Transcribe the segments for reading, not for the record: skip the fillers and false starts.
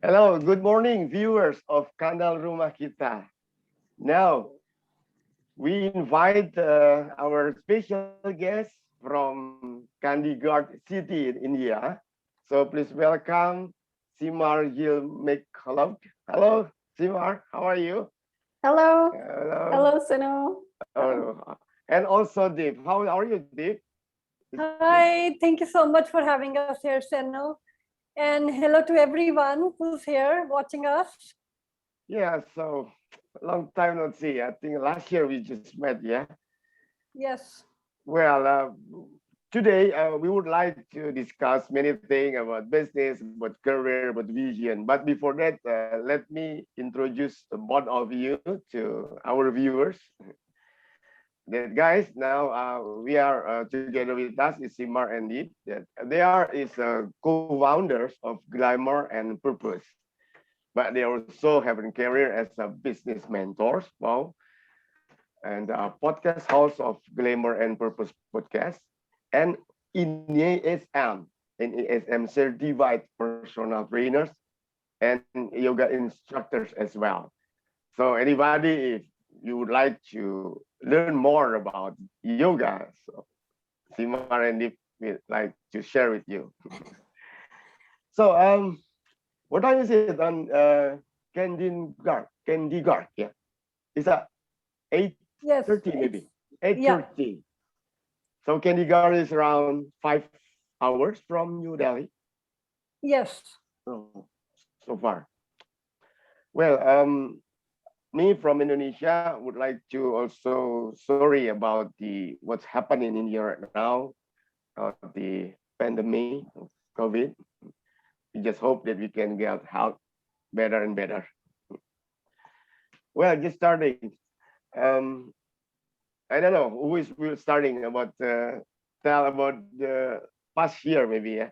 Hello, good morning, viewers of Kanal Rumah Kita. Now, we invite our special guest from Chandigarh city in India. So please welcome Simar Gil McCullough. Hello, Simar, how are you? Hello. Hello. Hello, Seno. And also Deep. How are you, Deep? Hi. Thank you so much for having us here, Seno. And hello to everyone who's here watching us. Yeah, so long time no see. I think last year we just met, yeah? Yes. Well, today we would like to discuss many things about business, about career, about vision. But before that, let me introduce both of you to our viewers. That guys, now we are together with us is Simar and Deep. That they are is co-founders of Glamour and Purpose, but they also have a career as a business mentors. Wow, and podcast host of Glamour and Purpose podcast, and in ESM, certified personal trainers and yoga instructors as well. So anybody, if you would like to learn more about yoga, so Simar and Deep would like to share with you. So what time is it on Kandigarh, yeah. It's at eight Yes. 30 maybe. Yeah. 8:30. So Chandigarh is around 5 hours from New Delhi. Yes. Oh, so far. Well, me from Indonesia would like to also sorry about the what's happening in India right now, the pandemic of COVID. We just hope that we can get help better and better. Well, just starting. Um, I don't know who is will starting about tell about the past year maybe. Yeah?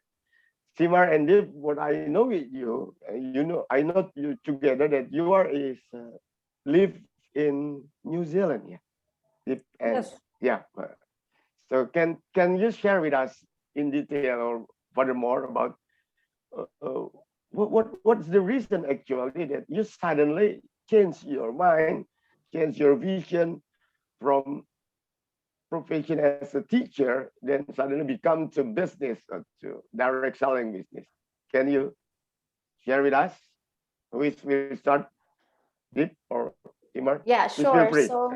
Simar and Deep, what I know with you, I know you together that you are is live in New Zealand, yeah. Deep and Yes. yeah. So can you share with us in detail or furthermore about what's the reason actually that you suddenly change your mind, change your vision from profession as a teacher, then suddenly become to business or to direct selling business. Can you share with us? Who is will start? Deep or Timar? Yeah, Please feel sure. free. So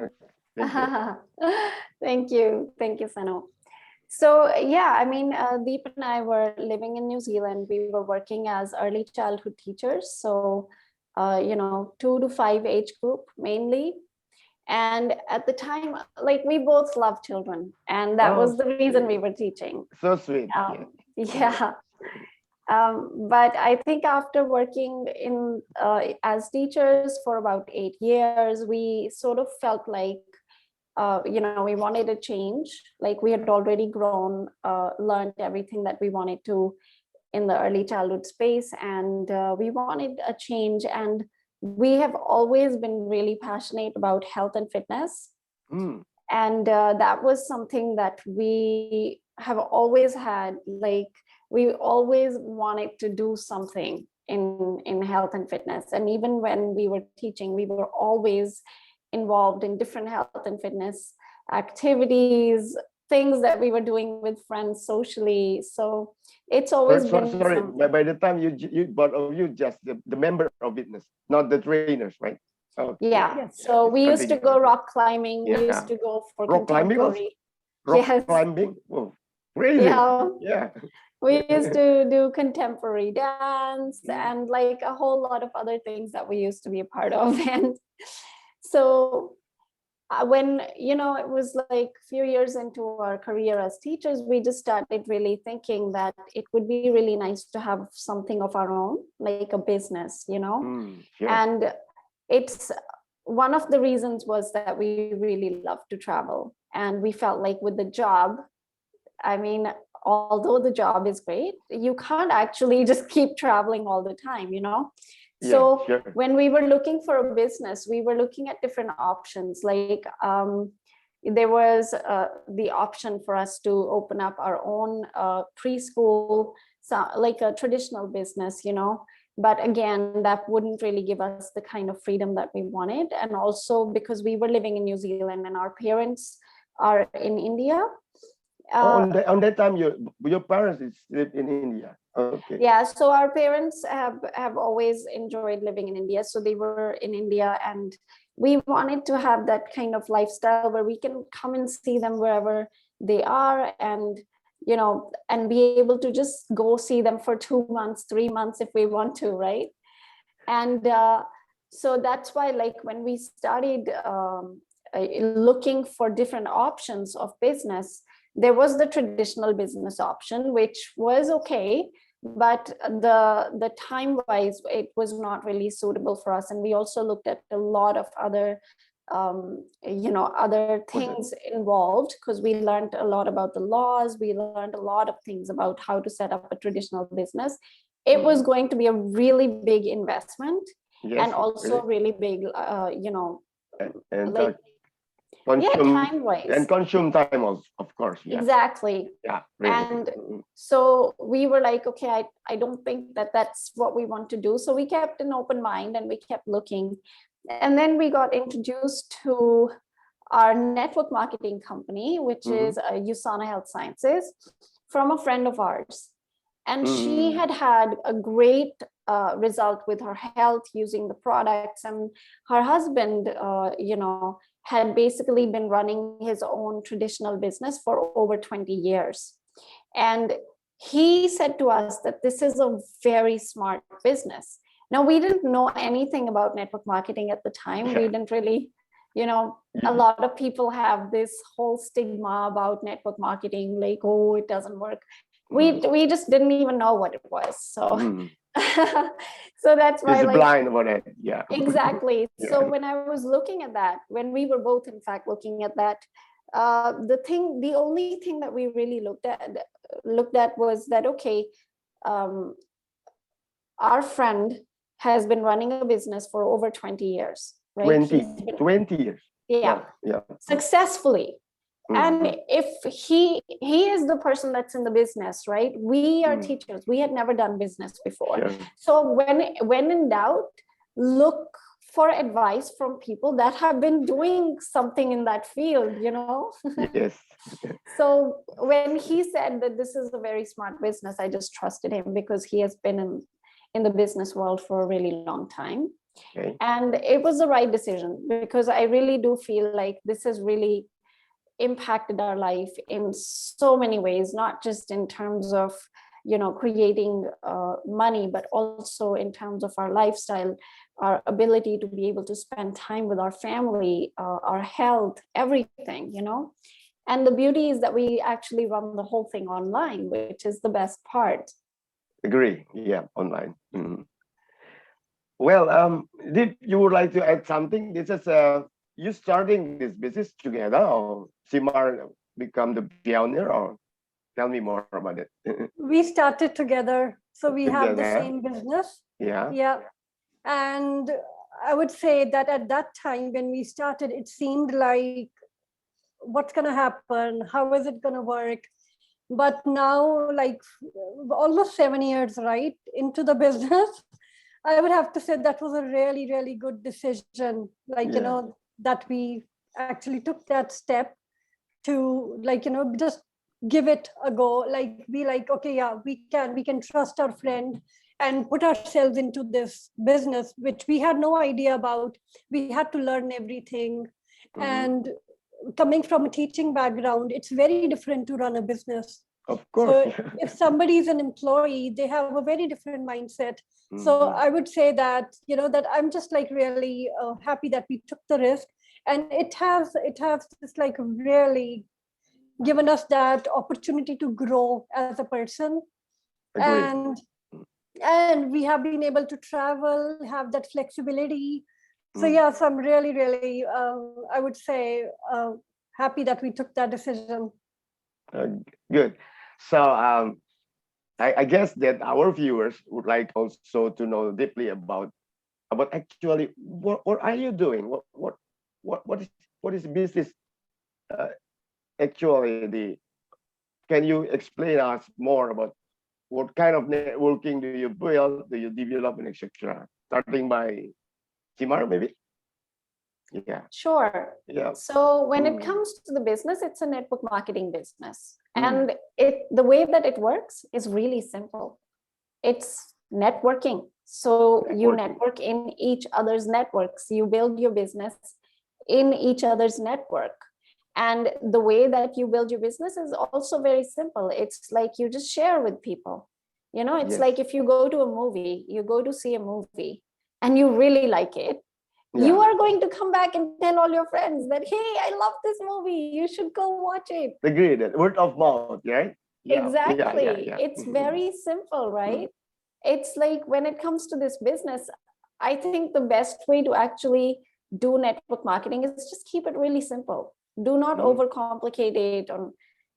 Thank you. thank you. Thank you, Seno. So yeah, I mean, Deep and I were living in New Zealand. We were working as early childhood teachers. So, 2 to 5 age group mainly. And at the time, like we both love children, and that Oh, was the reason we were teaching. so sweet. Yeah. Yeah. But I think after working in as teachers for about 8 years, we sort of felt like we wanted a change. Like we had already grown, learned everything that we wanted to in the early childhood space, and we wanted a change. And we have always been really passionate about health and fitness, Mm. and that was something that we have always had. Like we always wanted to do something in health and fitness, and even when we were teaching, we were always involved in different health and fitness activities, things that we were doing with friends socially. So it's always been Sorry. something. By the time you both of you just the member of fitness, not the trainers, right? Okay. Yeah, Yeah. so Just we used to continue. go rock climbing, we Yeah. used to go for Rock climbing also. contemporary. Rock Yes. climbing. Whoa. Crazy. Yeah, Yeah. we used to do contemporary dance Mm. and like a whole lot of other things that we used to be a part of. And so when it was like a few years into our career as teachers, we just started really thinking that it would be really nice to have something of our own, like a business. Sure. And it's one of the reasons was that we really love to travel, and we felt like with the job, I mean, although the job is great, you can't actually just keep traveling all the time. Yeah. So Sure. when we were looking for a business, we were looking at different options. Like there was the option for us to open up our own preschool, so like a traditional business, But again, that wouldn't really give us the kind of freedom that we wanted. And also because we were living in New Zealand and our parents are in India. On that time, your parents live in India. Okay. Yeah, so our parents have always enjoyed living in India. So they were in India, and we wanted to have that kind of lifestyle where we can come and see them wherever they are, and and be able to just go see them for 2 months, 3 months if we want to, right? And so that's why, like, when we started looking for different options of business, there was the traditional business option, which was okay, but the time wise it was not really suitable for us. And we also looked at a lot of other other things involved, because we learned a lot about the laws, we learned a lot of things about how to set up a traditional business. It was going to be a really big investment. Yes, and also really big and like time wise, and consume time, of course. Yeah. Exactly. Yeah, really. And so we were like, okay, I don't think that that's what we want to do. So we kept an open mind and we kept looking. And then we got introduced to our network marketing company, which is USANA Health Sciences, from a friend of ours. And she had a great result with her health using the products. And her husband, had basically been running his own traditional business for over 20 years. And he said to us that this is a very smart business. Now, we didn't know anything about network marketing at the time. We didn't really, a lot of people have this whole stigma about network marketing, like, oh, it doesn't work. We just didn't even know what it was. So so that's why, it's blind about it. Yeah. Exactly. Yeah. So when I was looking at that, when we were both in fact looking at that, the only thing that we really looked at was that, okay, our friend has been running a business for over 20 years, right? 20 years. Yeah. Yeah. Successfully. And if he is the person that's in the business, right? We are teachers. We had never done business before. Yeah. So when in doubt, look for advice from people that have been doing something in that field, Yes. So when he said that this is a very smart business, I just trusted him because he has been in the business world for a really long time. Okay. And it was the right decision, because I really do feel like this has really impacted our life in so many ways, not just in terms of creating money, but also in terms of our lifestyle, our ability to be able to spend time with our family, our health, everything. And the beauty is that we actually run the whole thing online, which is the best part. Agree. Yeah, online. Well, Deep, you would like to add something? This is you starting this business together, or Simar become the pioneer, or tell me more about it. We started together, so we have the same business. Yeah. And I would say that at that time when we started, it seemed like, what's going to happen? How is it going to work? But now, like almost 7 years, right, into the business, I would have to say that was a really, really good decision. Like, that we actually took that step to, like, just give it a go, like be like, okay, yeah, we can trust our friend and put ourselves into this business, which we had no idea about. We had to learn everything. And coming from a teaching background, it's very different to run a business. Of course. So if somebody is an employee, they have a very different mindset. So I would say that, that I'm just like really happy that we took the risk. And it has just like really given us that opportunity to grow as a person. Agreed. And we have been able to travel, have that flexibility. So yes, I'm really, really, I would say, happy that we took that decision. Good. So I guess that our viewers would like also to know deeply about actually what are you doing? What is business actually? Can you explain us more about what kind of networking do you build, do you develop, and etc. Starting by Simar, maybe. Yeah. Sure. Yeah. So when it Mm. comes to the business, it's a network marketing business. Mm. And the way that it works is really simple. It's networking. So you Networking. network in each other's networks. You build your business in each other's network. And the way that you build your business is also very simple. It's like you just share with people. You know, it's Yes. like if you go to a movie, you go to see a movie and you really like it, you Yeah. are going to come back and tell all your friends that, hey, I love this movie. You should go watch it. Agree that word of mouth, right? Yeah. Exactly. Yeah. It's very simple, right? It's like when it comes to this business, I think the best way to actually do network marketing is just keep it really simple. Do not Mhm. overcomplicate it on,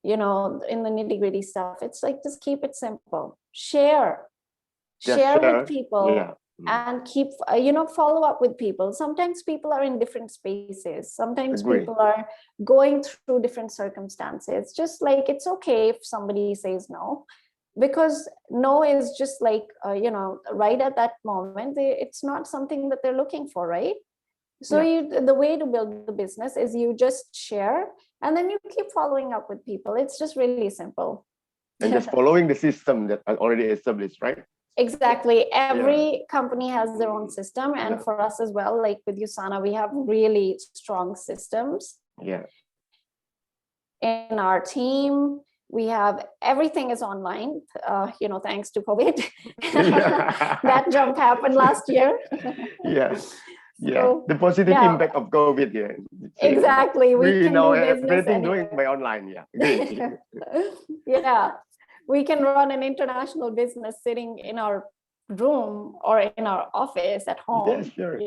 in the nitty-gritty stuff. It's like just keep it simple. Share. Just Share share. with people. Yeah. And keep follow up with people. Sometimes people are in different spaces, sometimes Agree. people are going through different circumstances. Just like it's okay if somebody says no, because no is just like right at that moment it's not something that they're looking for, right? So Yeah. the way to build the business is you just share and then you keep following up with people. It's just really simple. And just following the system that are already established, right? Exactly. Yeah. Every company has their own system. And Yeah. for us as well, like with USANA, we have really strong systems Yeah. in our team. We have everything is online, thanks to COVID. Yeah. That jump happened last year. Yeah. Yeah. So, The positive yeah, impact of COVID. Yeah. exactly. We We can know do business everything doing anywhere. by online. Yeah. Agree. Yeah, we can run an international business sitting in our room or in our office at Yeah, home, sure.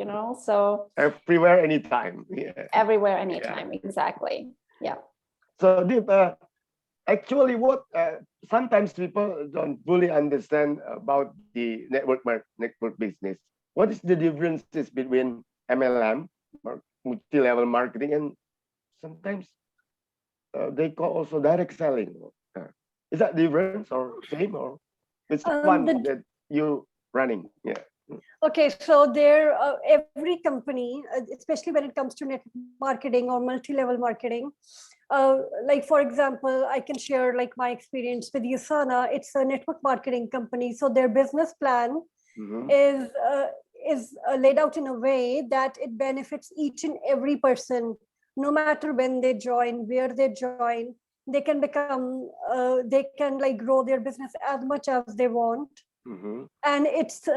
So Everywhere, anytime. Yeah. everywhere, Yeah. anytime. Exactly. Yeah. So Deep, actually, what sometimes people don't fully understand about the network business. What is the differences between MLM or multi-level marketing, and sometimes they call also direct selling? Uh, is that difference or same, or it's one The that you running? Yeah. Okay, so there, every company, especially when it comes to network marketing or multi-level marketing, like for example, I can share like my experience with Usana. It's a network marketing company, so their business plan Mm-hmm. is laid out in a way that it benefits each and every person, no matter when they join, where they join. They can become, they can like grow their business as much as they want, Mm-hmm. and it's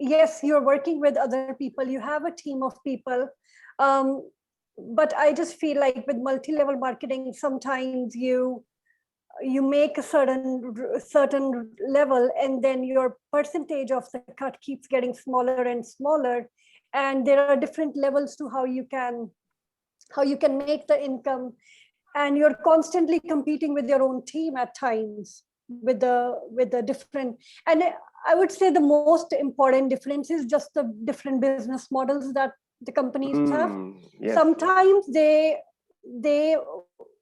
yes, you're working with other people, you have a team of people, um, but I just feel like with multi-level marketing sometimes you make a certain level, and then your percentage of the cut keeps getting smaller and smaller, and there are different levels to how you can make the income, and you're constantly competing with your own team at times with the different. And I would say the most important difference is just the different business models that the companies have. Yes. Sometimes they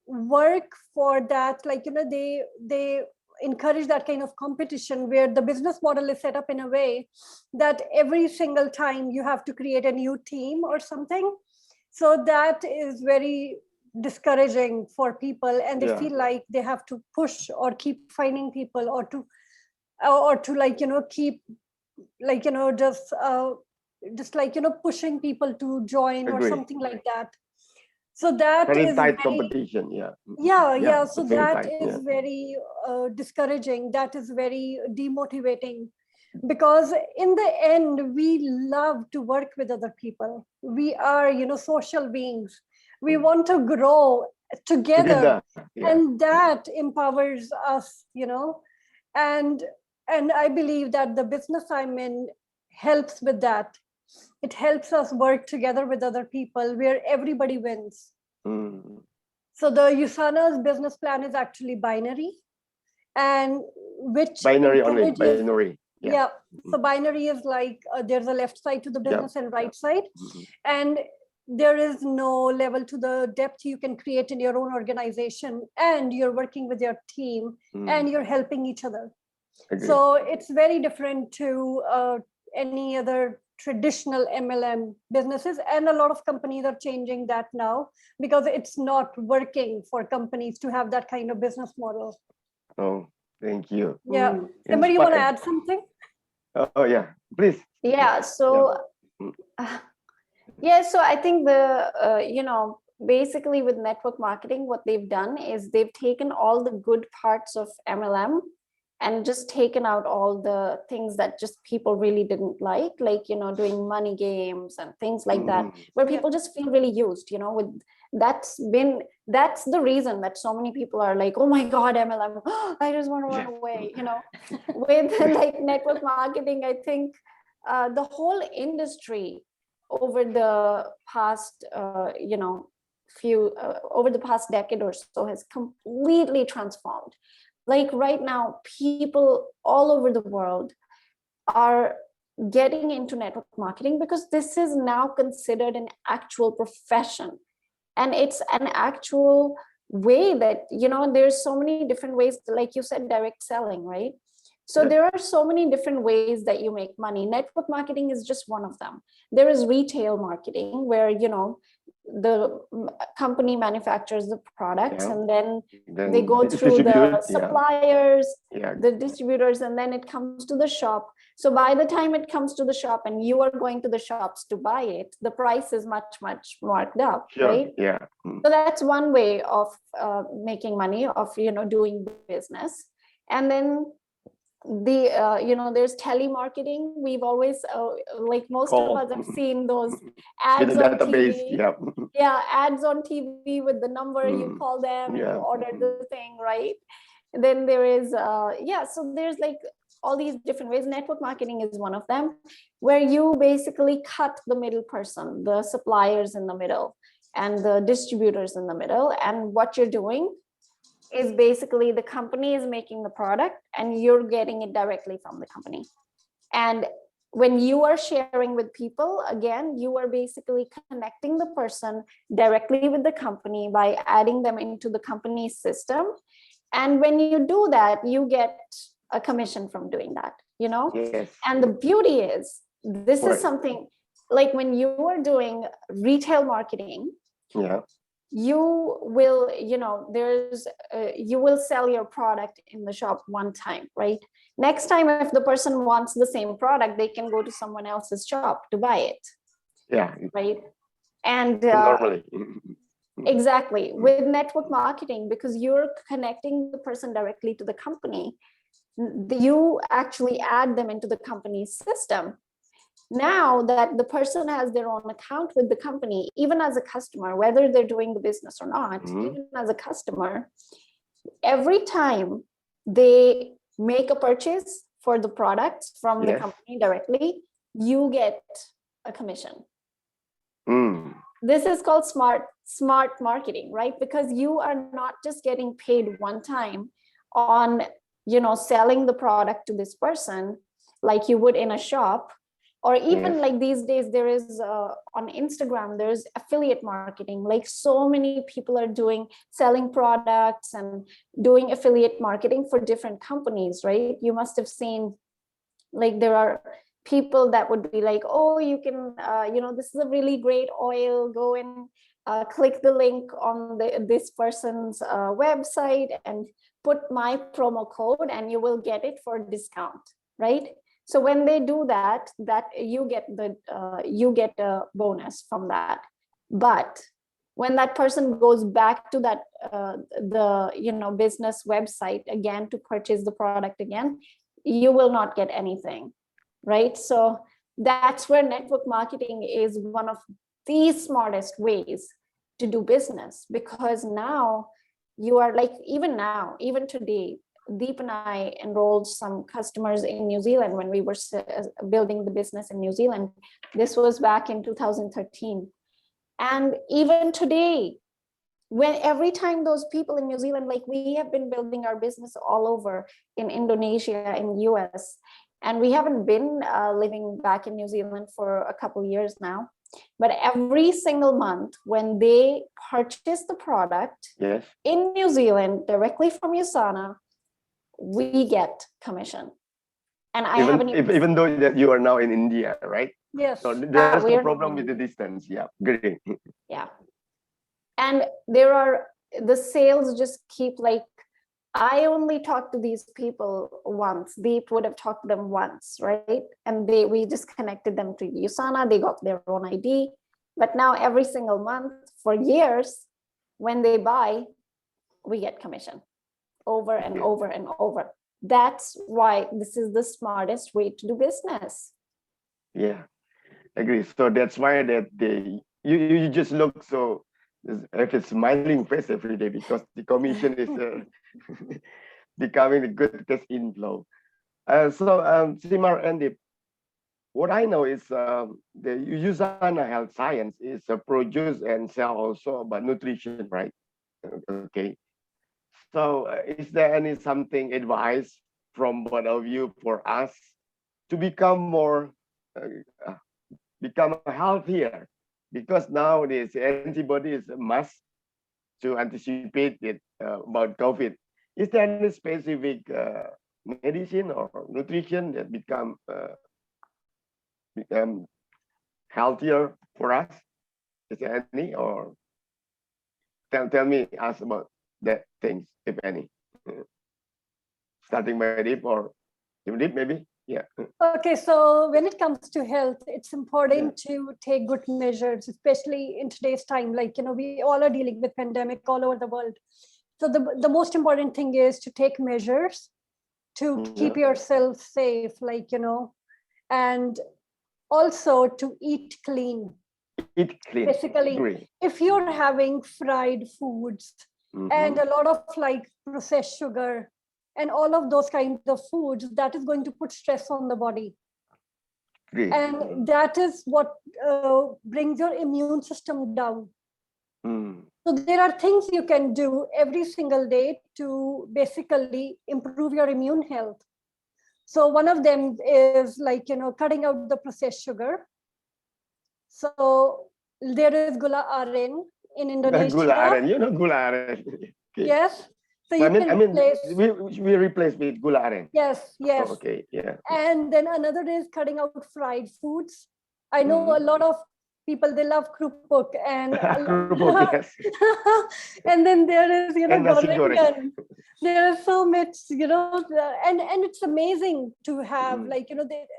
work for that, like they encourage that kind of competition where the business model is set up in a way that every single time you have to create a new team or something. So that is very discouraging for people, and they Yeah. feel like they have to push or keep finding people, or to like keep like just like pushing people to join or Agree. something like that. So that Very is tight very, competition. Yeah. yeah, so It's very that tight. is Yeah. very discouraging, that is very demotivating, because in the end we love to work with other people. We are social beings, we want to grow together, Together. Yeah. and that empowers us, and I believe that the business I'm in helps with that. It helps us work together with other people where everybody wins. Mm. So the USANA's business plan is actually binary, and which Binary only. encourages, Binary. Yeah. yeah. So binary is like there's a left side to the Yeah. business and right side, Mhm. and there is no level to the depth you can create in your own organization, and you're working with your team, and you're helping each other. Agree. So it's very different to any other traditional MLM businesses. And a lot of companies are changing that now because it's not working for companies to have that kind of business model. Oh, thank you. Yeah. Somebody, you want to add something? Oh, yeah, please. Yeah. So, yeah. So I think basically with network marketing, what they've done is they've taken all the good parts of MLM and just taken out all the things that just people really didn't like, doing money games and things like that, where people just feel really used, that's the reason that so many people are like, oh my God, MLM, I just want to run away, with like network marketing. I think the whole industry over the past, over the past decade or so has completely transformed. Like right now, people all over the world are getting into network marketing because this is now considered an actual profession. And it's an actual way that, there's so many different ways, like you said, direct selling, right? So there are so many different ways that you make money. Network marketing is just one of them. There is retail marketing where, the company manufactures the products and then they go through the suppliers, the distributors, and then it comes to the shop. So by the time it comes to the shop and you are going to the shops to buy it, the price is much, much marked up, right? Yeah. So that's one way of making money, of, doing business. And then there's telemarketing. We've always like most of us have seen those ads on TV. Ads on TV with the number. You call them and you order the thing, right? Then there is so there's like all these different ways. Network marketing is one of them, where you basically cut the middle person, the suppliers in the middle and the distributors in the middle, and what you're doing is basically the company is making the product and you're getting it directly from the company. And when you are sharing with people, again, you are basically connecting the person directly with the company by adding them into the company's system. And when you do that, you get a commission from doing that, Yes. And the beauty is, this is something like when you are doing retail marketing, you will, you will sell your product in the shop one time, right? Next time, if the person wants the same product, they can go to someone else's shop to buy it. Yeah. Right. And normally. Exactly. With network marketing, because you're connecting the person directly to the company, you actually add them into the company's system. Now that the person has their own account with the company, even as a customer, whether they're doing the business or not, even as a customer, every time they make a purchase for the products from the company directly, you get a commission. This is called smart marketing, right? Because you are not just getting paid one time on, selling the product to this person like you would in a shop. Or even like these days, there is on Instagram, there's affiliate marketing. Like so many people are selling products and doing affiliate marketing for different companies, right? You must have seen, like there are people that would be like, oh, you can, this is a really great oil, go and click the link on this person's website and put my promo code and you will get it for a discount, right? So when they do that you get a bonus from that. But when that person goes back to that the business website again to purchase the product again, you will not get anything, right? So that's where network marketing is one of the smartest ways to do business, because now you are like, even today, Deep and I enrolled some customers in New Zealand when we were building the business in New Zealand. This was back in 2013. And even today, when every time those people in New Zealand, like we have been building our business all over in Indonesia, in US, and we haven't been living back in New Zealand for a couple of years now. But every single month when they purchase the product in New Zealand directly from USANA, we get commission. And I haven't even though that you are now in India, right? Yes. So there's no we're problem with the distance. Yeah, great. yeah. And the sales just keep like, I only talked to these people once. Deep would have talked to them once, right? And we just connected them to USANA. They got their own ID. But now every single month for years, when they buy, we get commission over and over and over. That's why this is the smartest way to do business. Yeah, agree. So that's why that you just look so have a smiling face every day because the commission is becoming a good cash inflow. Simar and Deep, what I know is the Usana Health Science is produce and sell also about nutrition, right? Okay. So is there any something advice from both of you for us to become more, uh, become healthier? Because nowadays antibody is a must to anticipate it about COVID. Is there any specific medicine or nutrition that become healthier for us? Is there any, or tell me us about that things, if any? Starting by Deep or Deep maybe? Yeah. Okay, so when it comes to health, it's important to take good measures, especially in today's time. Like, we all are dealing with pandemic all over the world. So the most important thing is to take measures to keep yourself safe, and also to eat clean. Eat clean. Basically, Agree. if you're having fried foods and a lot of like processed sugar and all of those kinds of foods, that is going to put stress on the body. Agree. And that is what brings your immune system down. So there are things you can do every single day to basically improve your immune health. So one of them is like, cutting out the processed sugar. So there is gula aren in Indonesia. Gula aren, gula aren. Okay. Yes. So you I mean, can replace. we replace with gula aren. Yes, yes. Oh, okay, yeah. And then another is cutting out fried foods. I know a lot of people, they love krupuk and Krupuk, yes. and then there is, And nasi goreng. There are so much, and it's amazing to have like,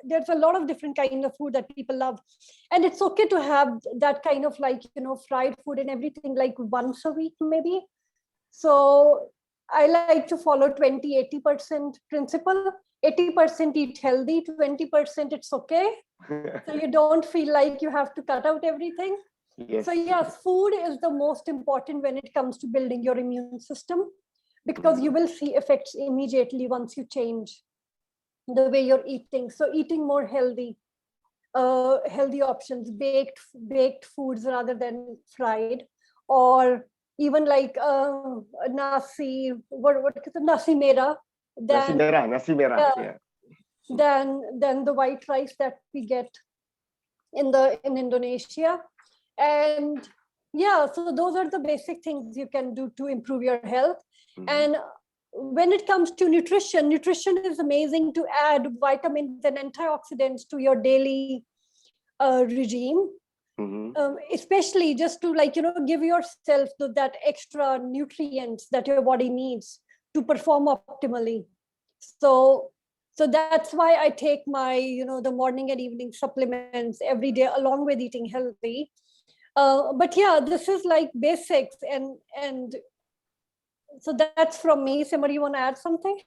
there's a lot of different kind of food that people love. And it's okay to have that kind of like, fried food and everything like once a week, maybe. So I like to follow 20-80% principle. 80% eat healthy, 20% it's okay. So you don't feel like you have to cut out everything. Yes. So yes, food is the most important when it comes to building your immune system, because you will see effects immediately once you change the way you're eating. So eating more healthy options, baked foods rather than fried, or even like nasi, what is it, nasi mera. Nasi merah, yeah. Than the white rice that we get in Indonesia. And yeah, so those are the basic things you can do to improve your health. And when it comes to nutrition is amazing to add vitamins and antioxidants to your daily regime. Especially just to like, give yourself that extra nutrients that your body needs to perform optimally. So that's why I take my, the morning and evening supplements every day along with eating healthy. But yeah, this is like basics, and so that's from me. Somebody want to add something?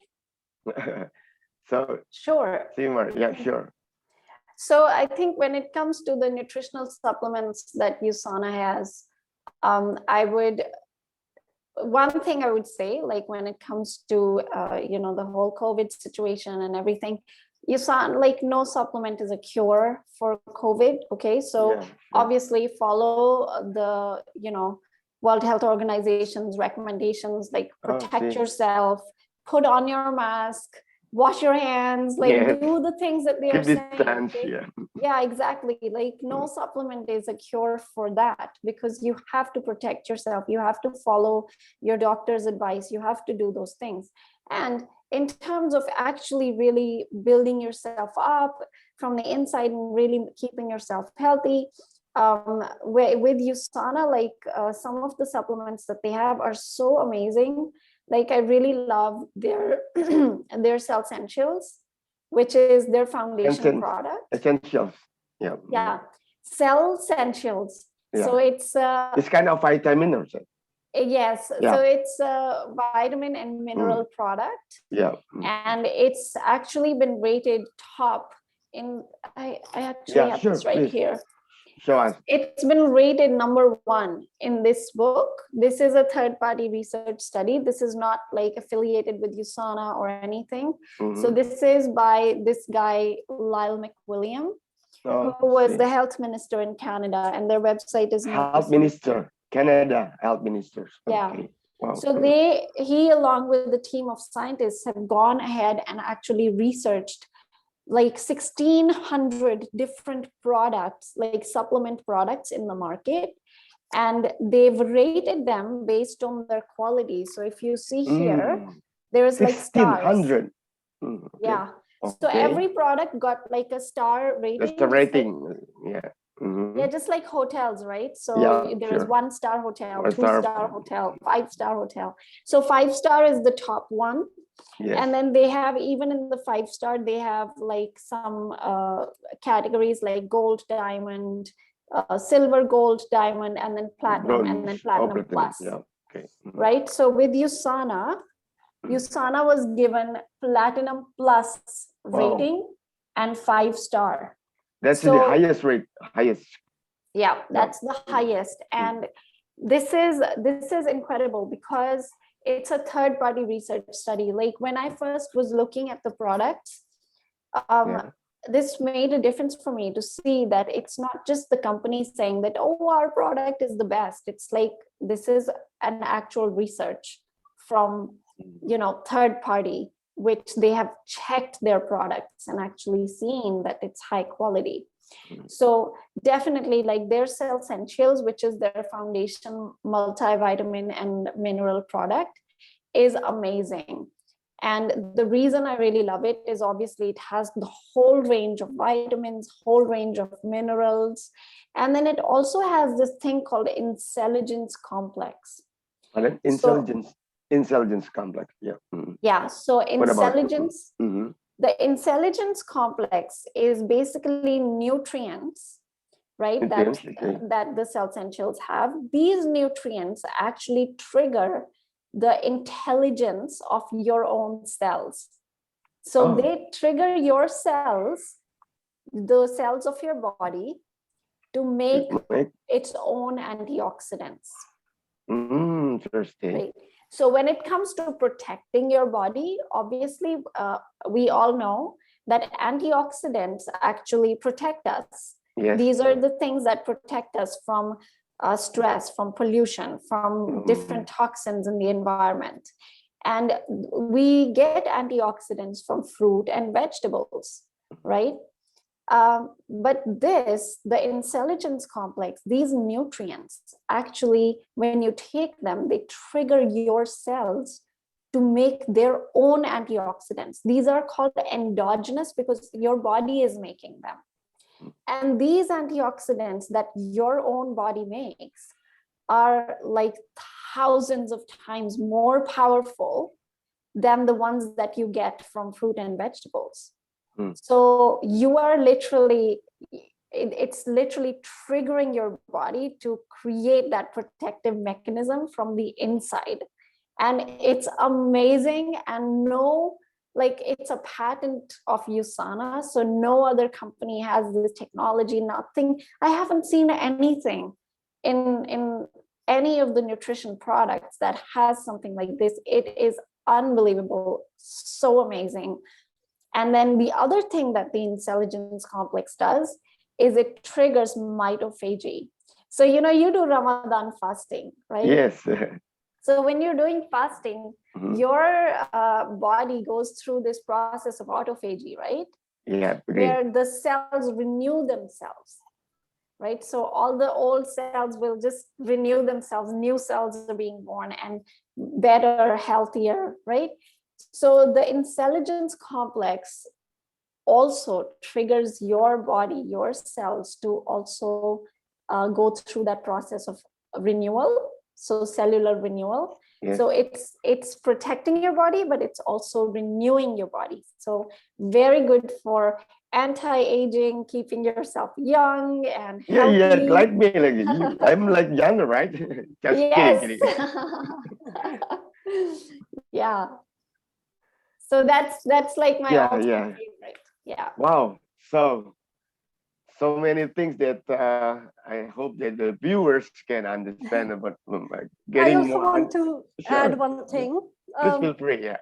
So sure. Simar, yeah, sure. So I think when it comes to the nutritional supplements that USANA has, one thing I would say, like when it comes to, the whole COVID situation and everything, USANA, like no supplement is a cure for COVID. Okay. So obviously follow the, World Health Organization's recommendations, like protect yourself, put on your mask, wash your hands, like do the things that they are saying. Okay? Yeah, exactly. Like no supplement is a cure for that, because you have to protect yourself. You have to follow your doctor's advice. You have to do those things. And in terms of actually really building yourself up from the inside and really keeping yourself healthy. With USANA, like some of the supplements that they have are so amazing. Like I really love their their Cell Essentials, which is their foundation product. Essentials. Yeah. Yeah, Cell Essentials. Yeah. So it's kind of vitamin or something. Yes, Yeah. so it's a vitamin and mineral product. Yeah. And it's actually been rated top in, I actually have this right here. Show us. It's been rated #1 in this book. This is a third-party research study. This is not like affiliated with USANA or anything. So this is by this guy, Lyle McWilliam, who was the health minister in Canada, and their website is Health Minister, Canada Health Ministers. Yeah. Okay. Wow. So he along with the team of scientists have gone ahead and actually researched like 1,600 different products, like supplement products in the market, and they've rated them based on their quality. So if you see here, there's like stars. 1,600. Yeah. So every product got like a star rating. That's the rating. Yeah. Yeah, just like hotels, right? So there is 1-star hotel, 2-star hotel, 5-star hotel. So 5-star is the top one. Yes. And then they have, even in the 5-star, they have like some categories like gold, diamond, silver, gold, diamond, and then platinum, and then platinum plus. Yeah. Okay. Right. So with USANA, USANA was given platinum plus rating and 5-star. That's the highest rate. Highest. Yeah, that's the highest. And this is incredible because it's a third-party research study. Like when I first was looking at the products, this made a difference for me to see that it's not just the company saying that, oh, our product is the best. It's like, this is an actual research from, third party, which they have checked their products and actually seen that it's high quality. So definitely, like their Cell Essentials, which is their foundation multivitamin and mineral product, is amazing. And the reason I really love it is obviously it has the whole range of vitamins, whole range of minerals. And then it also has this thing called intelligence complex. Intelligence complex. Yeah. Yeah. So intelligence. The intelligence complex is basically nutrients, right? That the Cell Essentials have. These nutrients actually trigger the intelligence of your own cells. So they trigger your cells, the cells of your body, to make its own antioxidants. Interesting. Right? So when it comes to protecting your body, obviously, we all know that antioxidants actually protect us. Yes. These are the things that protect us from stress, from pollution, from different toxins in the environment. And we get antioxidants from fruit and vegetables, right? But the intelligence complex, these nutrients, actually, when you take them, they trigger your cells to make their own antioxidants. These are called endogenous because your body is making them. And these antioxidants that your own body makes are like thousands of times more powerful than the ones that you get from fruit and vegetables. So you are literally, it's literally triggering your body to create that protective mechanism from the inside. And it's amazing. And it's a patent of USANA. So no other company has this technology, nothing. I haven't seen anything in any of the nutrition products that has something like this. It is unbelievable, so amazing. And then the other thing that the intelligence complex does is it triggers mitophagy. So, you do Ramadan fasting, right? Yes. So when you're doing fasting, your body goes through this process of autophagy, right? Yeah. Where the cells renew themselves, right? So all the old cells will just renew themselves. New cells are being born and better, healthier, right? So the intelligence complex also triggers your body, your cells to also go through that process of renewal, so cellular renewal. Yes. So it's protecting your body, but it's also renewing your body. So very good for anti-aging, keeping yourself young and Yeah, healthy. yeah, like me, like you. I'm like younger, right? Just Yes. kidding. Yeah. So that's like my Yeah, all-time yeah. favorite. Yeah. Wow. So many things that I hope that the viewers can understand about I getting also more. want to add Sure. one Yeah. thing. Please feel free. Yeah.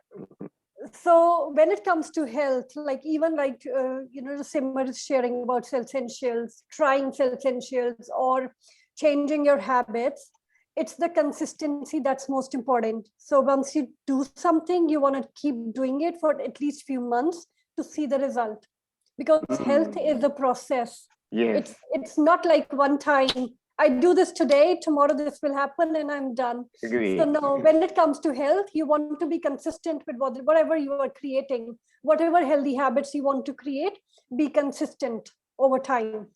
So when it comes to health, like even like the Simmer is sharing about cell essentials, trying cell essentials, or changing your habits, it's the consistency that's most important. So once you do something, you want to keep doing it for at least few months to see the result, because health is a process. Yes. It's not like one time I do this today, tomorrow this will happen and I'm done. So Agree. no, when it comes to health, you want to be consistent with whatever you are creating, whatever healthy habits you want to create, be consistent over time.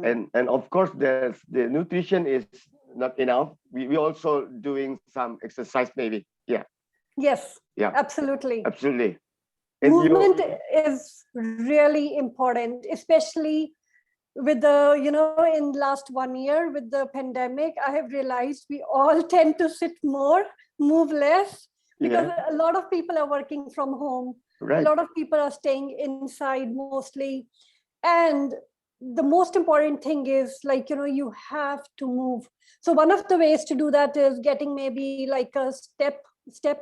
And of course, the nutrition is not enough. We also doing some exercise maybe. Yeah. Yes, Yeah. absolutely. Absolutely. And Movement you. is really important, especially with the, in last 1 year with the pandemic. I have realized we all tend to sit more, move less, because Yeah. a lot of people are working from home, a Right. lot of people are staying inside mostly. And the most important thing is, like, you have to move. So one of the ways to do that is getting maybe like a step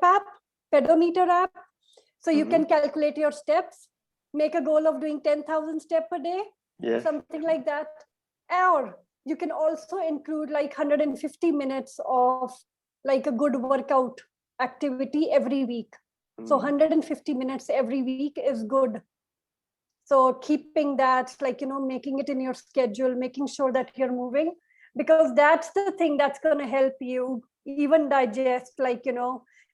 app, pedometer app, so you can calculate your steps, make a goal of doing 10,000 steps a day, Yes. something like that. Or you can also include like 150 minutes of like a good workout activity every week. So 150 minutes every week is good. So keeping that, like, making it in your schedule, making sure that you're moving, because that's the thing that's going to help you even digest, like,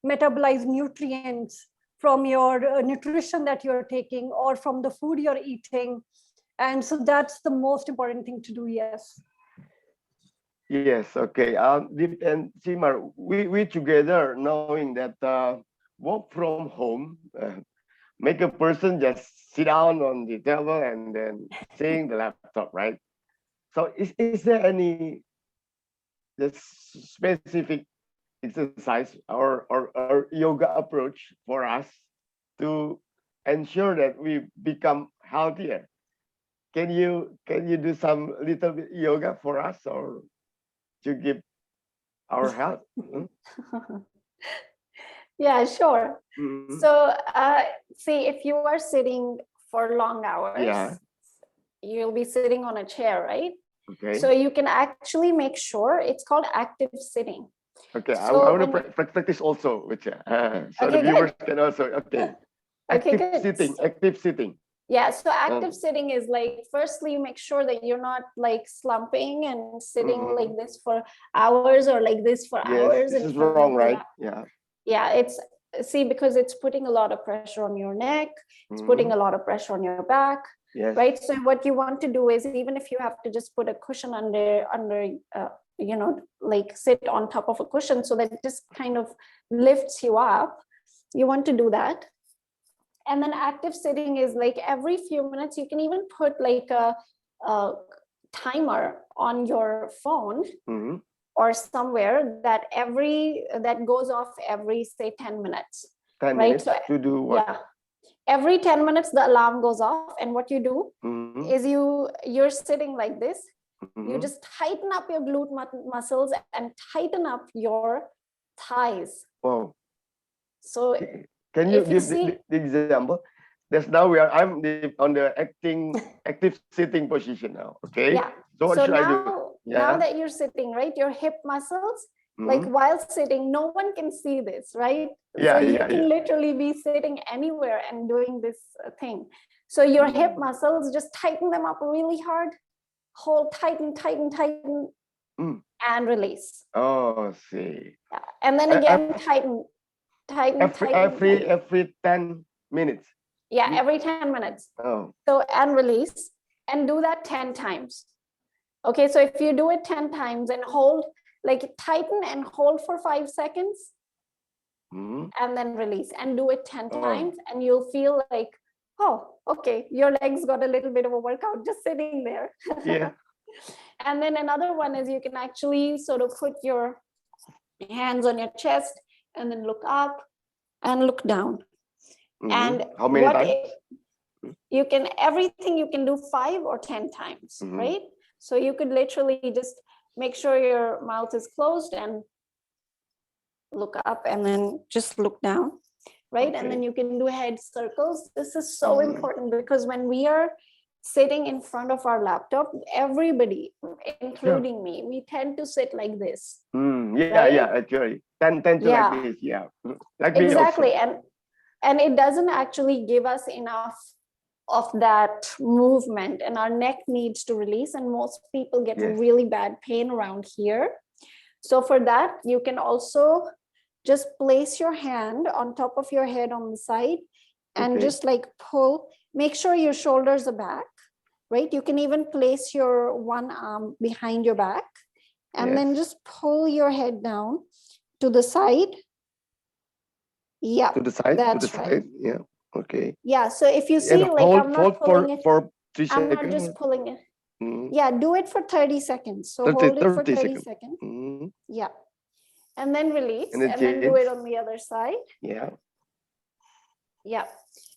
metabolize nutrients from your nutrition that you're taking or from the food you're eating. And so that's the most important thing to do. Yes. Yes. Okay. Deep and Simar, we together knowing that work from home make a person just sit down on the table and then seeing the laptop, right? So is there any just specific exercise or yoga approach for us to ensure that we become healthier? Can you do some little bit yoga for us or to give our health? Yeah, sure. Mhm. So see, if you are sitting for long hours, Yeah. you'll be sitting on a chair, right? So Okay. you can actually make sure, it's called active sitting. Okay. I So want to when practice also with you. So the okay, viewers good. can also okay. Okay, Active good. sitting. Active sitting. Yeah, so active sitting is like, firstly, you make sure that you're not like slumping and sitting like Mhm. this for hours or like this for Yes, hours this in is front of wrong, the right? laptop. Yeah. Yeah, it's, see, because it's putting a lot of pressure on your neck, it's putting Mhm. a lot of pressure on your back, Yes. right? So what you want to do is, even if you have to just put a cushion under like sit on top of a cushion so that it just kind of lifts you up, you want to do that. And then active sitting is like every few minutes, you can even put like a timer on your phone Mhm. or somewhere that goes off every, say, 10 minutes, 10 right? minutes So to do what? yeah, every 10 minutes the alarm goes off, and what you do Mhm. is you're sitting like this, you Mhm. just tighten up your glute muscles and tighten up your thighs. Wow. So Can you if you give see, the example? That's now on the active sitting position now. Okay. yeah, So what so should I do? now Yeah. that you're sitting, right, your hip muscles, like Mhm. while sitting, no one can see this, right? So Yeah, you yeah, can yeah. literally be sitting anywhere and doing this thing. So your hip muscles, just tighten them up really hard, hold, tighten, Mm. and release. Oh, see. Yeah. And then I'm again, tighten. Tighten, tighten, tighten. Every 10 minutes. Yeah, every 10 minutes. Oh, So, and release, and do that 10 times. Okay, so if you do it 10 times and hold, like tighten and hold for 5 seconds, and then release, and do it 10 times, and you'll feel like, oh, okay, your legs got a little bit of a workout just sitting there. yeah. And then another one is you can actually sort of put your hands on your chest and then look up and look down. And how many times? You can, everything you can do 5 or 10 times, right? So you could literally just make sure your mouth is closed and look up and then just look down, right? Okay. And then you can do head circles. This is so important because when we are sitting in front of our laptop, everybody, including me, we tend to sit like this. Yeah, right? yeah, actually. Tend to like this, yeah. Like me Exactly. also. And it doesn't actually give us enough of that movement, and our neck needs to release, and most people get really bad pain around here. So for that, you can also just place your hand on top of your head on the side and just like pull, make sure your shoulders are back, right? You can even place your one arm behind your back and then just pull your head down to the side. Yeah, to the side, that's right. Yeah, okay. Yeah, so if you see, And like I'm not pulling it, for 3 I'm seconds. not just pulling it. Yeah, do it for 30 seconds. So 30, hold it for 30 30 seconds. Yeah. And then release, and then do it on the other side. Yeah. Yeah.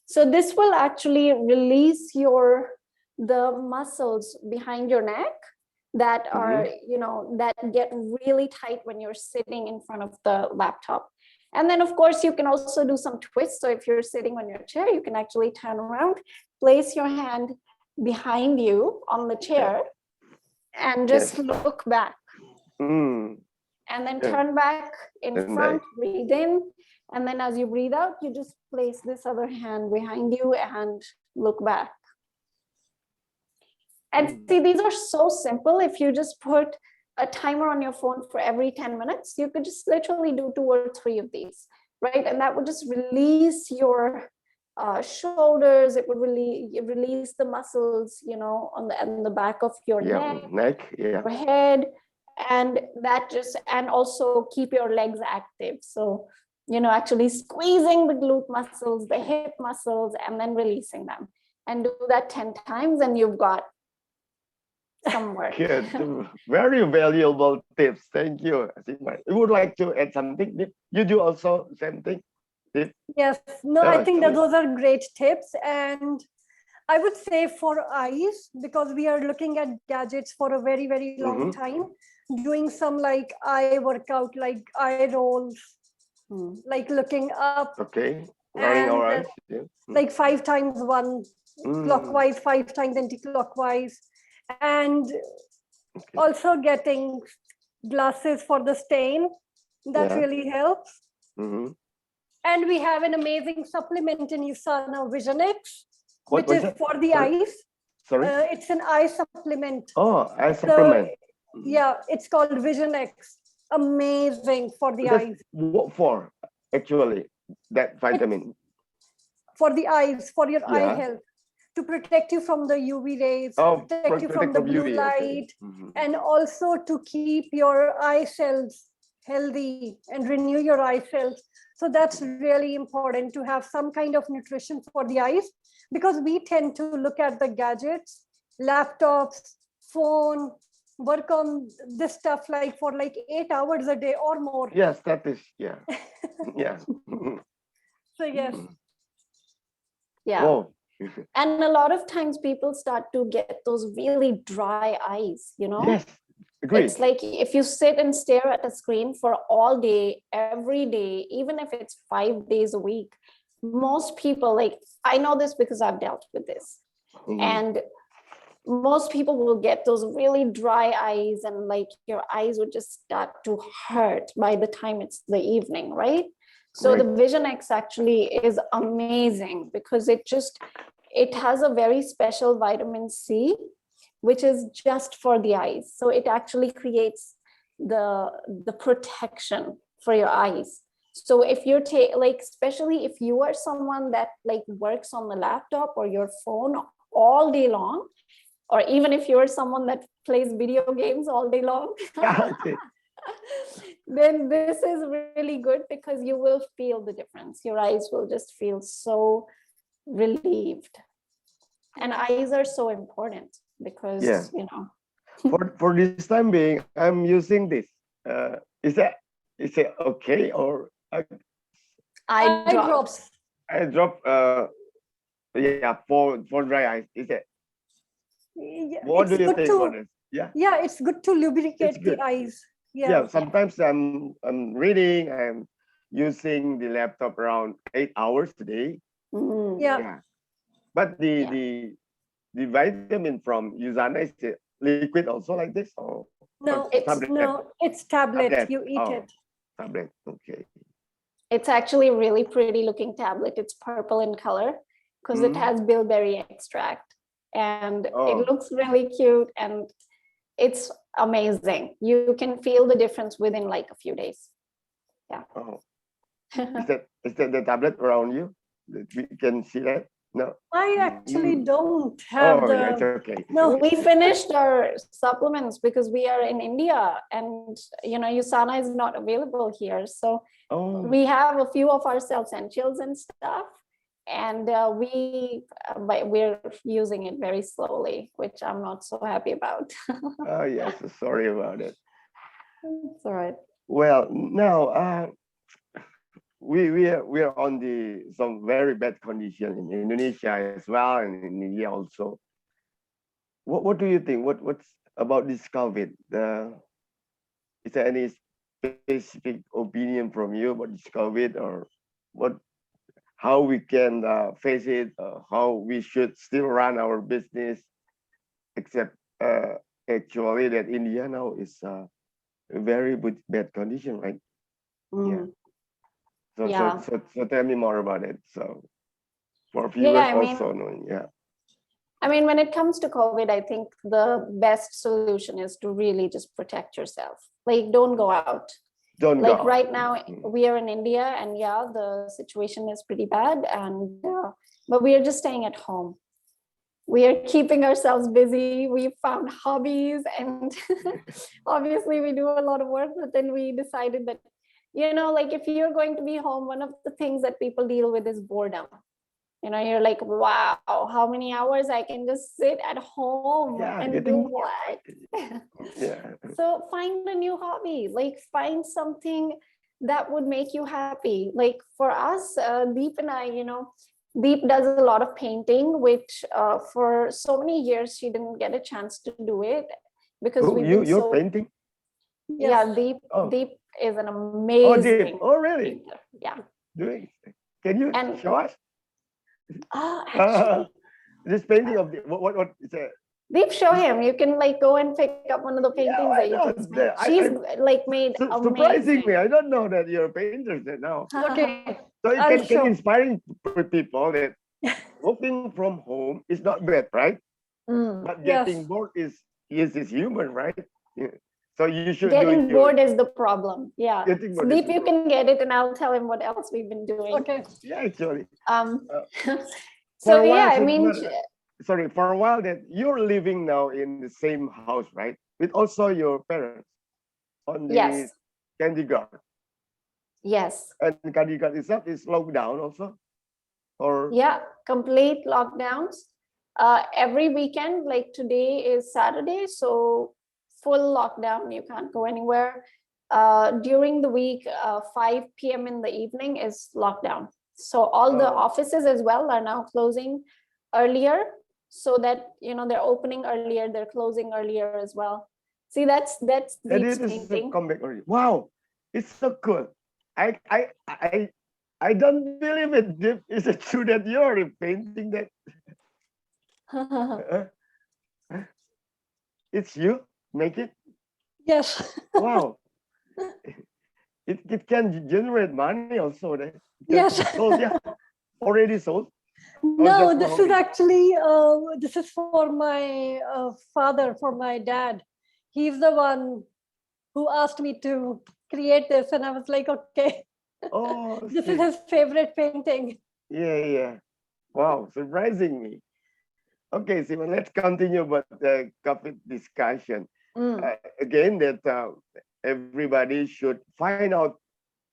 So this will actually release the muscles behind your neck that are, that get really tight when you're sitting in front of the laptop. And then, of course, you can also do some twists. So if you're sitting on your chair, you can actually turn around, place your hand behind you on the chair, and just look back. And then turn back in front, breathe in. And then as you breathe out, you just place this other hand behind you and look back. And see, these are so simple. If you just put a timer on your phone for every 10 minutes, you could just literally do 2 or 3 of these, right? And that would just release your shoulders. It would really release the muscles, on the back of your neck, your head, and that just, and also keep your legs active. So, actually squeezing the glute muscles, the hip muscles, and then releasing them, and do that 10 times, and you've got some work. Good. Very valuable tips. Thank you, Simar. You would like to add something? Did you do also same thing? Yes. No, I think that those are great tips. And I would say for eyes, because we are looking at gadgets for a very, very long time, doing some like eye workout, like eye rolls, like looking up. Okay. Running our eyes. Like 5 times one clockwise, 5 times anti-clockwise. And also getting glasses for the stain. That really helps. And we have an amazing supplement in Usana Vision X, which is for the eyes. Sorry? It's an eye supplement. Oh, eye supplement. Yeah, it's called Vision X. Amazing for the eyes. What for, actually, that vitamin? For the eyes, for your eye health. To protect you from the UV rays, protect you from the blue light, and also to keep your eye cells healthy and renew your eye cells. So that's really important to have some kind of nutrition for the eyes, because we tend to look at the gadgets, laptops, phone, work on this stuff like for like 8 hours a day or more. Yes, that is, yeah. So yes. Yeah. Oh. And a lot of times people start to get those really dry eyes, Yes, agreed. It's like if you sit and stare at a screen for all day, every day, even if it's 5 days a week, most people, like, I know this because I've dealt with this. And most people will get those really dry eyes, and like your eyes would just start to hurt by the time it's the evening, right? So the Vision X actually is amazing because it has a very special vitamin C, which is just for the eyes. So it actually creates the protection for your eyes. So if you're like, especially if you are someone that like works on the laptop or your phone all day long, or even if you're someone that plays video games all day long, Okay. then this is really good because you will feel the difference. Your eyes will just feel so relieved. And eyes are so important Yeah. because, For this time being, I'm using this. Is that okay, or eye Eye drops. drops. I drop yeah, for dry eyes? Is it? Yeah, What do it's you good think about to, this? Yeah, yeah, it's good to it's lubricate the good. eyes. Yeah, Yeah. sometimes I'm reading, I'm using the laptop around 8 hours a day. Mm, Yeah. Yeah, but yeah. the vitamin from Usana, is it liquid also like this, or No, It's tablet? no, it's tablet. Tablet. You eat Oh, it. tablet. Okay. it's actually a really pretty looking tablet. It's purple in color because it Mm. has bilberry extract, and it Oh, looks really cute, and it's amazing. You can feel the difference within like a few days. Yeah. oh. Is that the tablet around you? That we can see that? No. I actually Mm. don't have Oh, yeah, it's the, okay. It's no. okay. We finished our supplements because we are in India, and USANA is not available here. So Oh, we have a few of our essentials and stuff, and but we're using it very slowly, which I'm not so happy about. oh yes. Sorry about it. It's all right. Well, now we are on the some very bad condition in Indonesia as well, and in India also. What do you think? What's about this COVID? Is there any specific opinion from you about this COVID, or what? How we can face it? How we should still run our business? Except actually that India now is a very bad condition, right? Yeah. Mm, So so yeah. so so tell me more about it. So for Yeah, viewers I mean, also knowing, yeah. when it comes to COVID, I think the best solution is to really just protect yourself. Like, don't go out. Don't go Like out. right now, we are in India, and yeah, the situation is pretty bad, and but we are just staying at home. We are keeping ourselves busy. We found hobbies, and obviously, we do a lot of work. But then we decided that, like if you're going to be home, one of the things that people deal with is boredom. You're like, wow, how many hours I can just sit at home Yeah, and do getting bored. what? Yeah. So find a new hobby, like find something that would make you happy. Like for us, Deep and I, Deep does a lot of painting, which for so many years she didn't get a chance to do it because Oh, we've you been you're so, painting? yeah, Yes. Oh, Deep is an oh, deep. amazing Oh, really? painter. Yeah. Doing? Can you And show us? actually, This painting of the what is it? Deep, show This, him. You can like go and pick up one of the yeah, paintings why that you not? just made. I She's like made surprising me. amazing. I don't know that you're a painter now. Okay. So it I'll can show. inspiring people that working from home is not bad, right? Mm. But Yes. getting bored is human, right? Yeah. So you should do Getting your bored is the problem. Yeah. getting So bored is Deep, the you problem. can get it, and I'll tell him what else we've been doing. Okay. Yeah, actually. Um. Uh, for So a yeah, while, I mean, sorry, for a while that you're living now in the same house, right? With also your parents on the yes, Chandigarh. yes, And Chandigarh itself is locked down also, or yeah. Complete lockdowns. Every weekend, like today is Saturday, so full lockdown. You can't go anywhere. During the week, 5 p.m. in the evening is lockdown. So all the oh, offices as well are now closing earlier, so that they're opening earlier, they're closing earlier as well. See, that's and Deep's it is a painting. comeback already. Wow, it's so cool. I I I I don't believe it. Is it true that you're painting that? Uh, it's you make it? Yes. Wow, it can generate money also. That because Yes. it's sold, yeah, already sold or just No, for this is hobby. actually this is for my father, for my dad. He's the one who asked me to create this, and I was like, okay. Oh, This is see. his favorite painting. Yeah, yeah. Wow, surprising me. Okay, Simon, let's continue about the coffee discussion. Mm. Again, that everybody should find out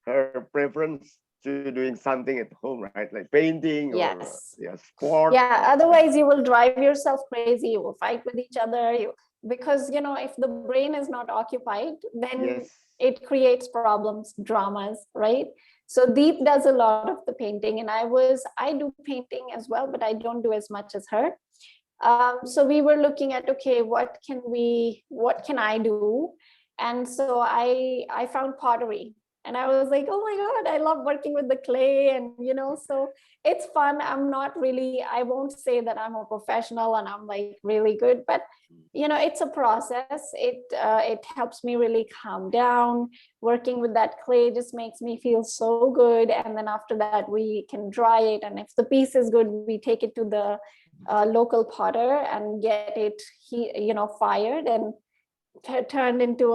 her preference to doing something at home, right? Like painting or Yes. yeah, sport. Yeah, otherwise you will drive yourself crazy, you will fight with each other, because if the brain is not occupied, then Yes. it creates problems, dramas, right? So Deep does a lot of the painting, and I do painting as well, but I don't do as much as her. So we were looking at, okay, what can I do? And so I found pottery, and I was like, oh my God, I love working with the clay. And so it's fun. I won't say that I'm a professional and I'm like really good, but it's a process. It helps me really calm down. Working with that clay just makes me feel so good. And then after that, we can dry it, and if the piece is good, we take it to the local potter and get it fired and turned into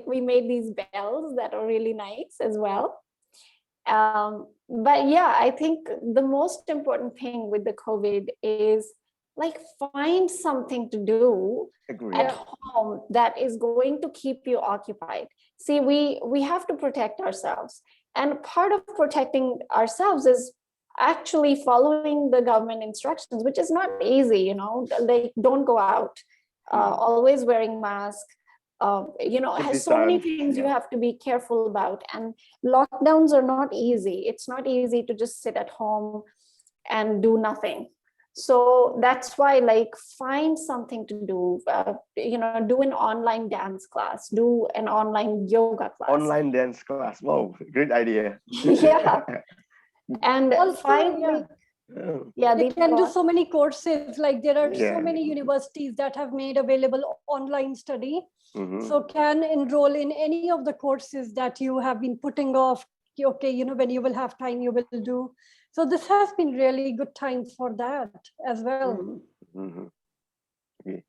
we made these bells that are really nice as well. But yeah, I think the most important thing with the COVID is like find something to do at Agree. Yeah. home that is going to keep you occupied. See, we have to protect ourselves, and part of protecting ourselves is actually following the government instructions, which is not easy. Like don't go out, always wearing mask. Keep Has so many distance. things you Yeah. have to be careful about, and lockdowns are not easy. It's not easy to just sit at home and do nothing. So that's why, like, find something to do. Do an online dance class, do an online yoga class. Online dance class. Wow, great idea. Yeah, and Also, find yeah, like, Oh, yeah, you they can do go. so many courses. Like there are so yeah. many universities that have made available online study. Mm-hmm. So can enroll in any of the courses that you have been putting off. Okay, when you will have time, you will do. So this has been really good time for that as well. Mm. Mm-hmm. Okay.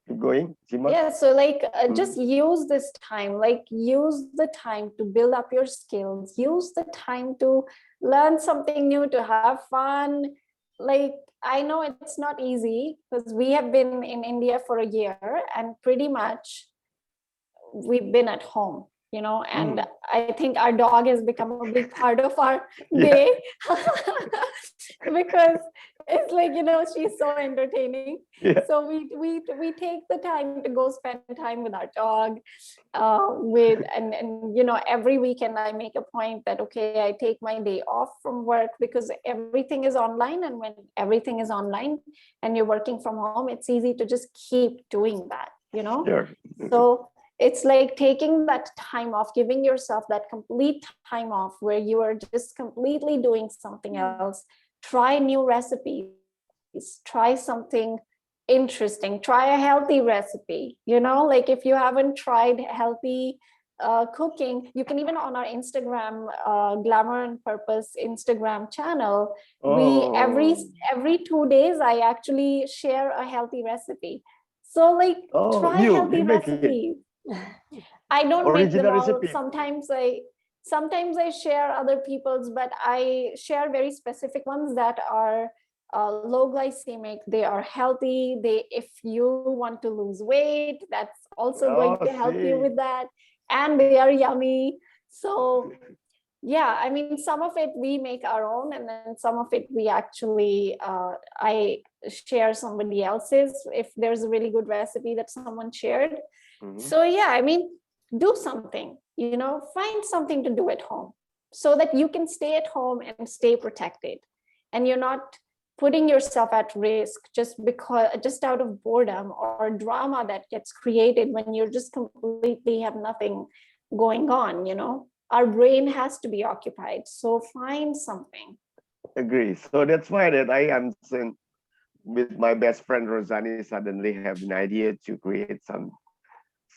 Keep going, Simon. Yeah, so like Mm-hmm. just use this time, like use the time to build up your skills, use the time to learn something new, to have fun. Like, I know it's not easy because we have been in India for a year, and pretty much we've been at home, and Mm. I think our dog has become a big part of our Yeah. day because it's like, she's so entertaining. Yeah. So we take the time to go spend time with our dog, with and every weekend I make a point that, okay, I take my day off from work because everything is online, and when everything is online and you're working from home, it's easy to just keep doing that. Sure. So it's like taking that time off, giving yourself that complete time off where you are just completely doing something else. Try new recipes, try something interesting, try a healthy recipe. Like if you haven't tried healthy cooking, you can even on our Instagram, Glamour and Purpose Instagram channel, we Oh. every 2 days I actually share a healthy recipe. So like Oh, try you healthy make it. recipes. I don't make them Original all. recipe. Sometimes I share other people's, but I share very specific ones that are low glycemic. They are healthy. If you want to lose weight, that's also going Oh, to help you see. with that. And they are yummy. So yeah, I mean, some of it we make our own, and then some of it we actually I share somebody else's if there's a really good recipe that someone shared. Mm-hmm. So yeah, I mean, do something, find something to do at home so that you can stay at home and stay protected, and you're not putting yourself at risk just out of boredom or drama that gets created when you're just completely have nothing going on. Our brain has to be occupied, so find something. Agree. So that's why that I am saying with my best friend Rosani suddenly have an idea to create some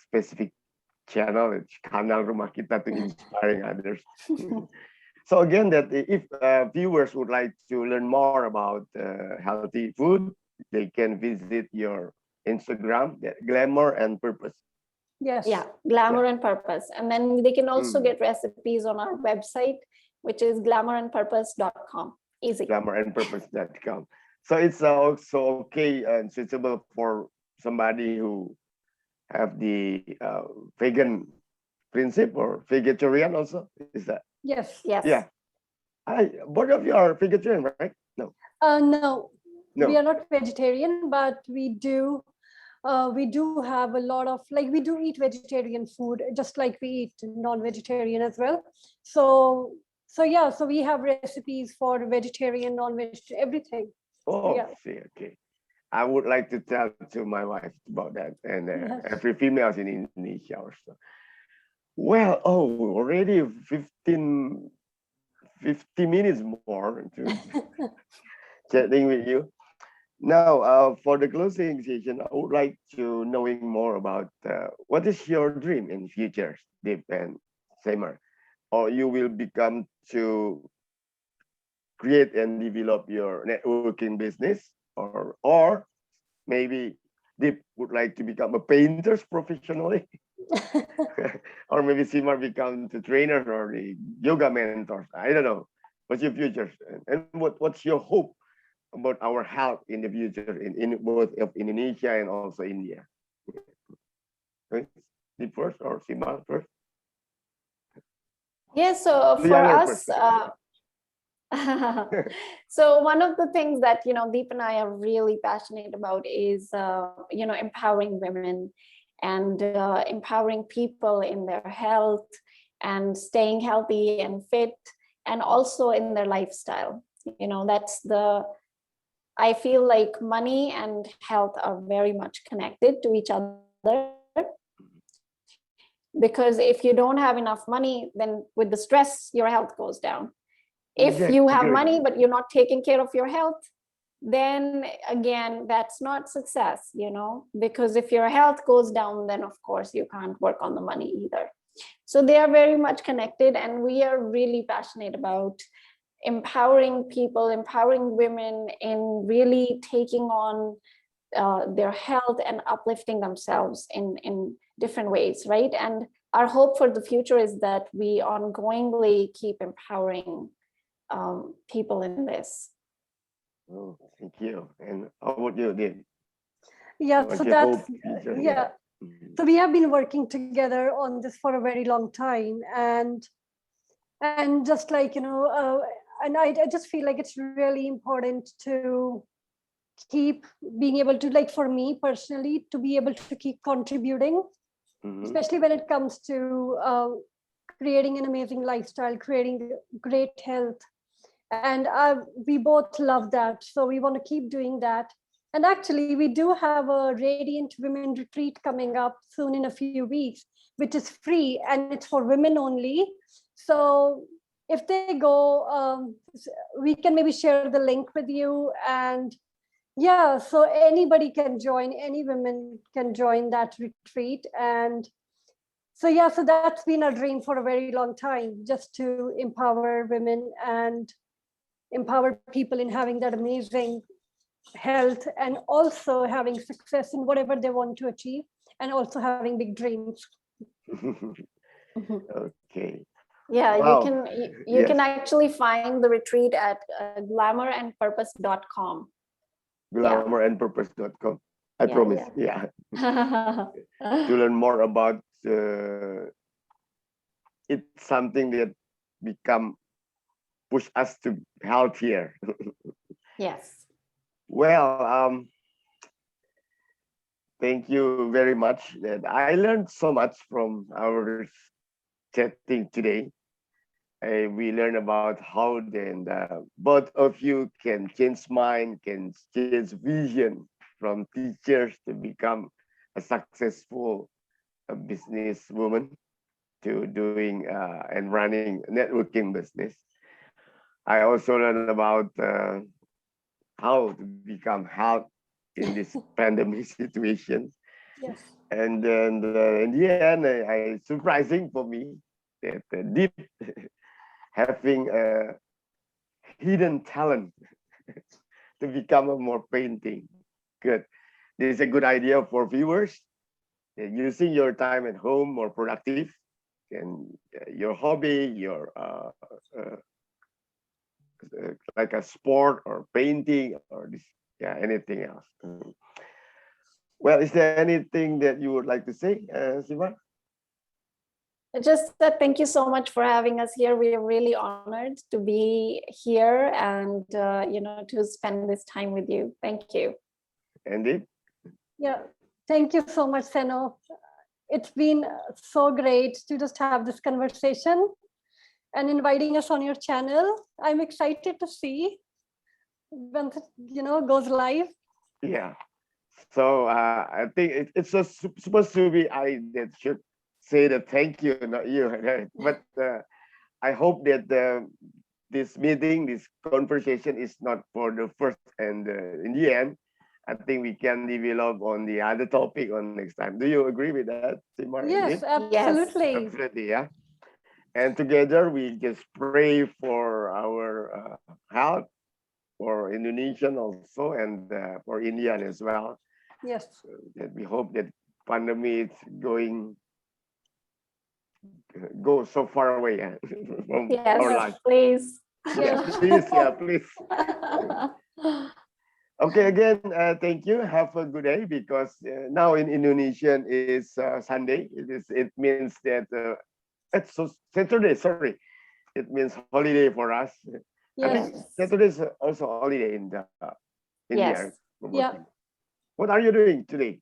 specific channel, it's kanal rumah kita to inspiring others. So again, that if viewers would like to learn more about healthy food, they can visit your Instagram, Glamour and Purpose. Yes. Yeah, Glamour and Purpose. And then they can also Mm. get recipes on our website, which is glamourandpurpose.com. Easy. Glamourandpurpose.com. So it's also okay and suitable for somebody who have the vegan principle or vegetarian also. Is that? Yes. Yeah. Yes. Both of you are vegetarian, right? No. No, we No. are not vegetarian, but we do have a lot of, like, we do eat vegetarian food just like we eat non-vegetarian as well. So yeah, so we have recipes for vegetarian, non-veg, everything. So Oh, yeah. see, okay. I would like to tell to my wife about that and Yes. every females in Indonesia also. Well, oh, already 50 minutes more to chatting with you. Now, for the closing session, I would like to knowing more about what is your dream in future, Deep and Seymour, or you will become to create and develop your networking business, or maybe Deep would like to become a painter professionally, or maybe Seymour become the trainer or the yoga mentors. I don't know. What's your future, and what's your hope about our health in the future in both of Indonesia and also India? Right? Deep first or Seymour first? Yeah, so The for younger us, person. so one of the things that, Deep and I are really passionate about is, empowering women and empowering people in their health and staying healthy and fit, and also in their lifestyle. I feel like money and health are very much connected to each other, because if you don't have enough money, then with the stress, your health goes down. If you have money Agree. but you're not taking care of your health, then again, that's not success, because if your health goes down, then of course you can't work on the money either. So they are very much connected, and we are really passionate about empowering people, empowering women in really taking on their health and uplifting themselves in different ways, right? And our hope for the future is that we ongoingly keep empowering people in this. Oh, thank you. And how about you, Deep? Yeah, What's so your that's, hope future? Yeah. yeah. So we have been working together on this for a very long time, and just like, and I just feel like it's really important to keep being able to, like, for me personally, to be able to keep contributing, Mm-hmm. especially when it comes to creating an amazing lifestyle, creating great health. And we both love that, so we want to keep doing that. And actually, we do have a Radiant Women retreat coming up soon in a few weeks, which is free and it's for women only. So if they go, we can maybe share the link with you. And yeah, so anybody can join, any women can join that retreat. And so yeah, so that's been our dream for a very long time, just to empower women and empower people in having that amazing health, and also having success in whatever they want to achieve, and also having big dreams. Okay. Yeah, Wow. you Yes. can actually find the retreat at glamourandpurpose.com. Yeah, Glamourandpurpose.com. I yeah, promise. Yeah. yeah. To learn more about it's something that become push us to healthier. Yes. Well, thank you very much. That I learned so much from our chatting today. We learned about how then both of you can change mind, can change vision from teachers to become a successful businesswoman to doing and running networking business. I also learned about how to become health in this pandemic situation. Yes. And then in the end, surprising for me that Deep having a hidden talent to become a more painting. Good. This is a good idea for viewers. using your time at home more productive, and your hobby, your like a sport or painting or this, yeah, anything else. Well, is there anything that you would like to say, Siva? Just that thank you so much for having us here. We are really honored to be here and to spend this time with you. Thank you. Andy? Yeah, thank you so much, Seno. It's been so great to just have this conversation and inviting us on your channel. I'm excited to see when it goes live. Yeah. So I think it's supposed to be I that should say the thank you, not you. But I hope that this meeting, this conversation is not for the first, and in the end, I think we can develop on the other topic on next time. Do you agree with that, Simar and Deep? Yes, Yes. absolutely. Absolutely, yeah. And together we just pray for our health, for Indonesian also, and for Indian as well. Yes. That we hope that pandemic is go so far away, yeah, from Yes, our Yes. life. please. Yeah, Yes. please, yeah, please. Okay, again, thank you. Have a good day, because now in Indonesian is Sunday. It means that it's so Saturday. Sorry, it means holiday for us. I think Yes. Yes. Saturday is also holiday in the India. Yes. For Yeah. working. What are you doing today?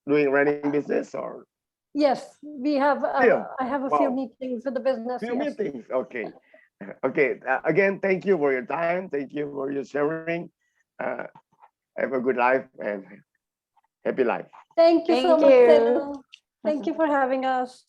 Doing running business or Yes. We have. still? I have a few Wow, meetings with the business. few Yes. meetings. Okay, okay. Again, thank you for your time. Thank you for your sharing. Uh, have a good life and happy life. Thank you so Thank much, you. Seno. Thank you for having us.